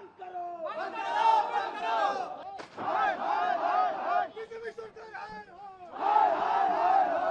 बंद करो, बंद करो, बंद करो। हाय हाय हाय हाय बीजेपी सरकार हाय हो, हाय हाय हाय हाय।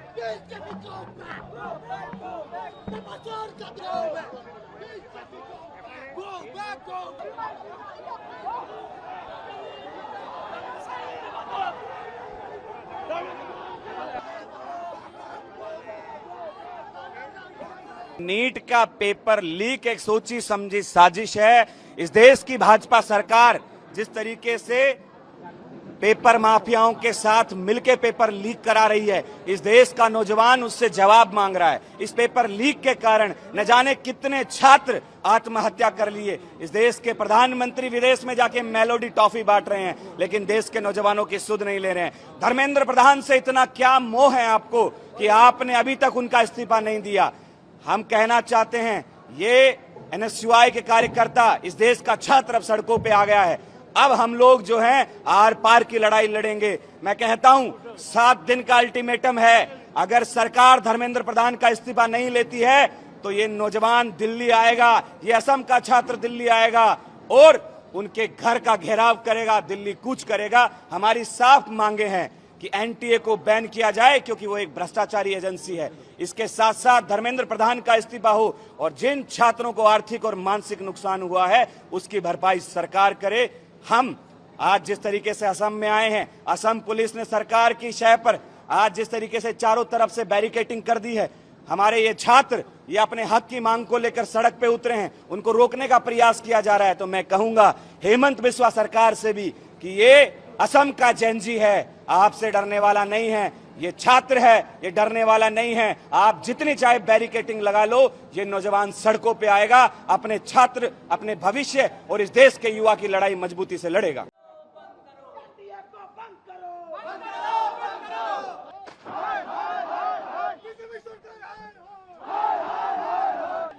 बीजेपी को नमस्कार कर रहे हो, बीजेपी को गो बैक गो। नीट का पेपर लीक एक सोची समझी साजिश है। इस देश की भाजपा सरकार जिस तरीके से पेपर माफियाओं के साथ मिलकर पेपर लीक करा रही है, इस देश का नौजवान उससे जवाब मांग रहा है। इस पेपर लीक के कारण न जाने कितने छात्र आत्महत्या कर लिए। इस देश के प्रधानमंत्री विदेश में जाके मेलोडी टॉफी बांट रहे हैं, लेकिन देश के नौजवानों की सुध नहीं ले रहे हैं। धर्मेंद्र प्रधान से इतना क्या मोह है आपको कि आपने अभी तक उनका इस्तीफा नहीं दिया। हम कहना चाहते हैं, ये एनएसयूआई के कार्यकर्ता, इस देश का छात्र अब सड़कों पे आ गया है। अब हम लोग जो हैं आर पार की लड़ाई लड़ेंगे। मैं कहता हूं 7 दिन का अल्टीमेटम है। अगर सरकार धर्मेंद्र प्रधान का इस्तीफा नहीं लेती है तो ये नौजवान दिल्ली आएगा, ये असम का छात्र दिल्ली आएगा और उनके घर का घेराव करेगा, दिल्ली कूच करेगा। हमारी साफ मांगे हैं कि एनटीए को बैन किया जाए, क्योंकि वो एक भ्रष्टाचारी एजेंसी है। इसके साथ साथ धर्मेंद्र प्रधान का इस्तीफा हो और जिन छात्रों को आर्थिक और मानसिक नुकसान हुआ है उसकी भरपाई सरकार करे। हम आज जिस तरीके से असम में आए हैं, असम पुलिस ने सरकार की शय पर आज जिस तरीके से चारों तरफ से बैरिकेडिंग कर दी है, हमारे ये छात्र ये अपने हक की मांग को लेकर सड़क पे उतरे हैं, उनको रोकने का प्रयास किया जा रहा है। तो मैं कहूंगा हेमंत बिस्वा सरकार से भी कि ये असम का जेनजी है, आपसे डरने वाला नहीं है। ये छात्र है, ये डरने वाला नहीं है। आप जितनी चाहे बैरिकेडिंग लगा लो, ये नौजवान सड़कों पे आएगा, अपने छात्र, अपने भविष्य और इस देश के युवा की लड़ाई मजबूती से लड़ेगा। एनटीए को बंद करो, बंद करो, बंद करो। हाय हाय हाय हाय बीजेपी सरकार हाय हो, हाय हाय हाय हाय।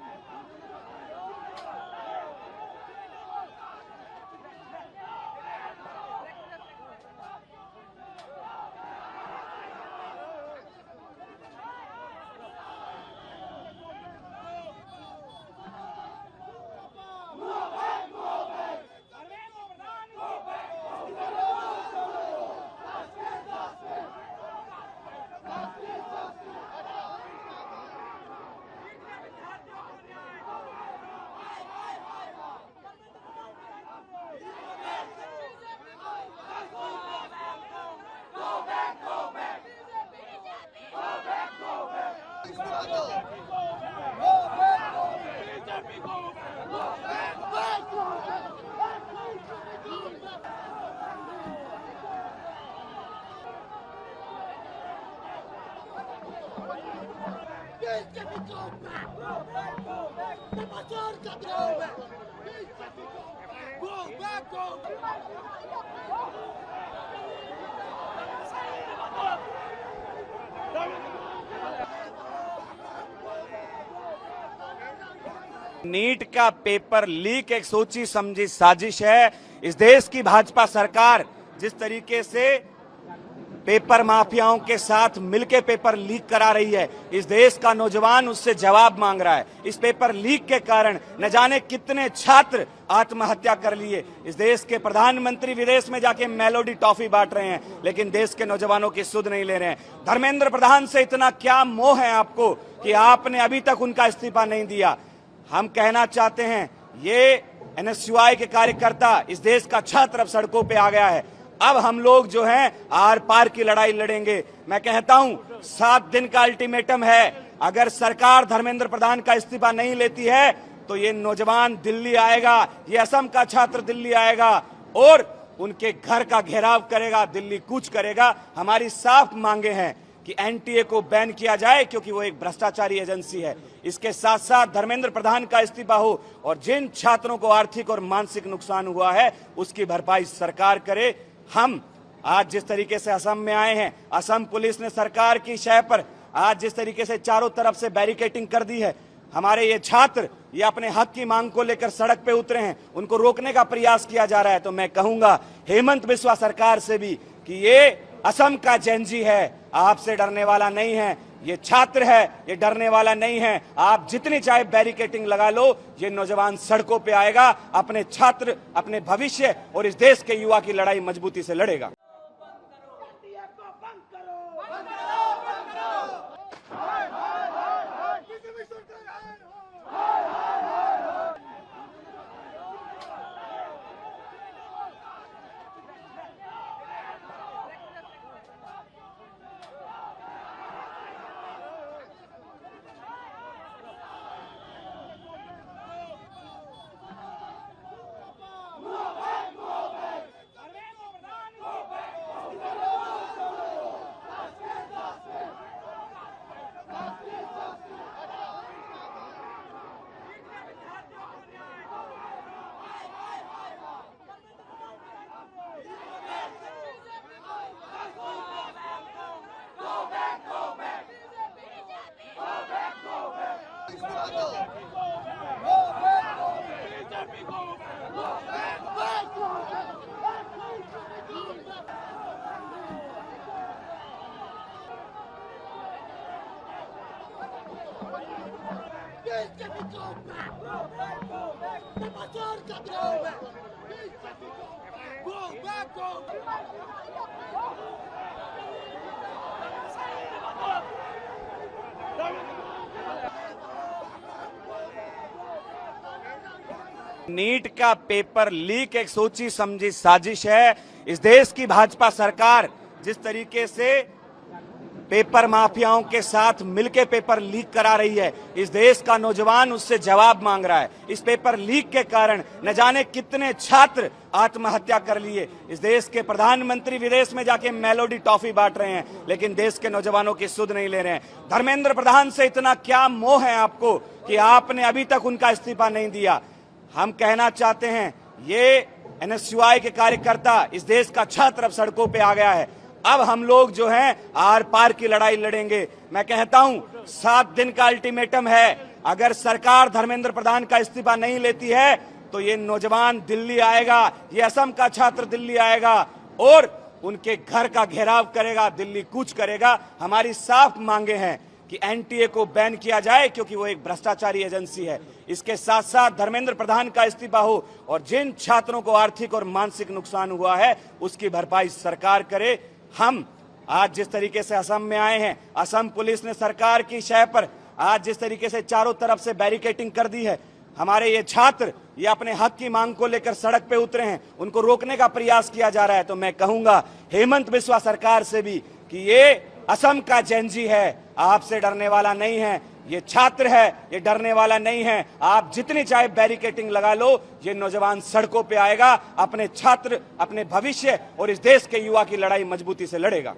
बीजेपी को नमस्कार कर रहे हो, बीजेपी को गो बैक गो। नीट का पेपर लीक एक सोची समझी साजिश है। इस देश की भाजपा सरकार जिस तरीके से पेपर माफियाओं के साथ मिलकर पेपर लीक करा रही है, इस देश का नौजवान उससे जवाब मांग रहा है। इस पेपर लीक के कारण न जाने कितने छात्र आत्महत्या कर लिए। इस देश के प्रधानमंत्री विदेश में जाके मेलोडी टॉफी बांट रहे हैं, लेकिन देश के नौजवानों की सुध नहीं ले रहे हैं। धर्मेंद्र प्रधान से इतना क्या मोह है आपको कि आपने अभी तक उनका इस्तीफा नहीं दिया। हम कहना चाहते हैं, ये एनएसयूआई के कार्यकर्ता, इस देश का छात्र अब सड़कों पे आ गया है। अब हम लोग जो हैं आर पार की लड़ाई लड़ेंगे। मैं कहता हूं 7 दिन का अल्टीमेटम है। अगर सरकार धर्मेंद्र प्रधान का इस्तीफा नहीं लेती है तो ये नौजवान दिल्ली आएगा, ये असम का छात्र दिल्ली आएगा और उनके घर का घेराव करेगा, दिल्ली कूच करेगा। हमारी साफ मांगे हैं कि एनटीए को बैन किया जाए क्योंकि वो एक भ्रष्टाचारी एजेंसी है। इसके साथ साथ धर्मेंद्र प्रधान का इस्तीफा हो और जिन छात्रों को आर्थिक और मानसिक नुकसान हुआ है उसकी भरपाई सरकार करे। हम आज जिस तरीके से असम में आए हैं, असम पुलिस ने सरकार की शय पर आज जिस तरीके से चारों तरफ से बैरिकेटिंग कर दी है, हमारे ये छात्र ये अपने हक की मांग को लेकर सड़क पे उतरे हैं, उनको रोकने का प्रयास किया जा रहा है। तो मैं कहूंगा हेमंत बिस्वा सरकार से भी कि ये असम का जेनजी है, आपसे डरने वाला नहीं है। ये छात्र है, ये डरने वाला नहीं है। आप जितनी चाहे बैरिकेटिंग लगा लो, ये नौजवान सड़कों पे आएगा, अपने छात्र, अपने भविष्य और इस देश के युवा की लड़ाई मजबूती से लड़ेगा। नीट का पेपर लीक एक सोची समझी साजिश है। इस देश की भाजपा सरकार जिस तरीके से पेपर माफियाओं के साथ मिलकर पेपर लीक करा रही है, इस देश का नौजवान उससे जवाब मांग रहा है। इस पेपर लीक के कारण न जाने कितने छात्र आत्महत्या कर लिए। इस देश के प्रधानमंत्री विदेश में जाके मेलोडी टॉफी बांट रहे हैं, लेकिन देश के नौजवानों की सुध नहीं ले रहे हैं। धर्मेंद्र प्रधान से इतना क्या मोह है आपको कि आपने अभी तक उनका इस्तीफा नहीं दिया। हम कहना चाहते हैं ये एनएसयूआई के कार्यकर्ता, इस देश का छात्र अब सड़कों पे आ गया है। अब हम लोग जो हैं आर पार की लड़ाई लड़ेंगे। मैं कहता हूं 7 दिन का अल्टीमेटम है। अगर सरकार धर्मेंद्र प्रधान का इस्तीफा नहीं लेती है तो ये नौजवान दिल्ली आएगा, ये असम का छात्र दिल्ली आएगा और उनके घर का घेराव करेगा, दिल्ली कूच करेगा। हमारी साफ मांगे हैं कि एनटीए को बैन किया जाए क्योंकि वो एक भ्रष्टाचारी एजेंसी है। इसके साथ साथ धर्मेंद्र प्रधान का इस्तीफा हो और जिन छात्रों को आर्थिक और मानसिक नुकसान हुआ है उसकी भरपाई सरकार करे। हम आज जिस तरीके से असम में आए हैं, असम पुलिस ने सरकार की शय पर आज जिस तरीके से चारों तरफ से बैरिकेटिंग कर दी है, हमारे ये छात्र ये अपने हक की मांग को लेकर सड़क पे उतरे हैं, उनको रोकने का प्रयास किया जा रहा है। तो मैं कहूंगा हेमंत बिस्वा सरकार से भी कि ये असम का जेनजी है, आपसे डरने वाला नहीं है। ये छात्र है, ये डरने वाला नहीं है। आप जितनी चाहे बैरिकेटिंग लगा लो, ये नौजवान सड़कों पे आएगा, अपने छात्र, अपने भविष्य और इस देश के युवा की लड़ाई मजबूती से लड़ेगा।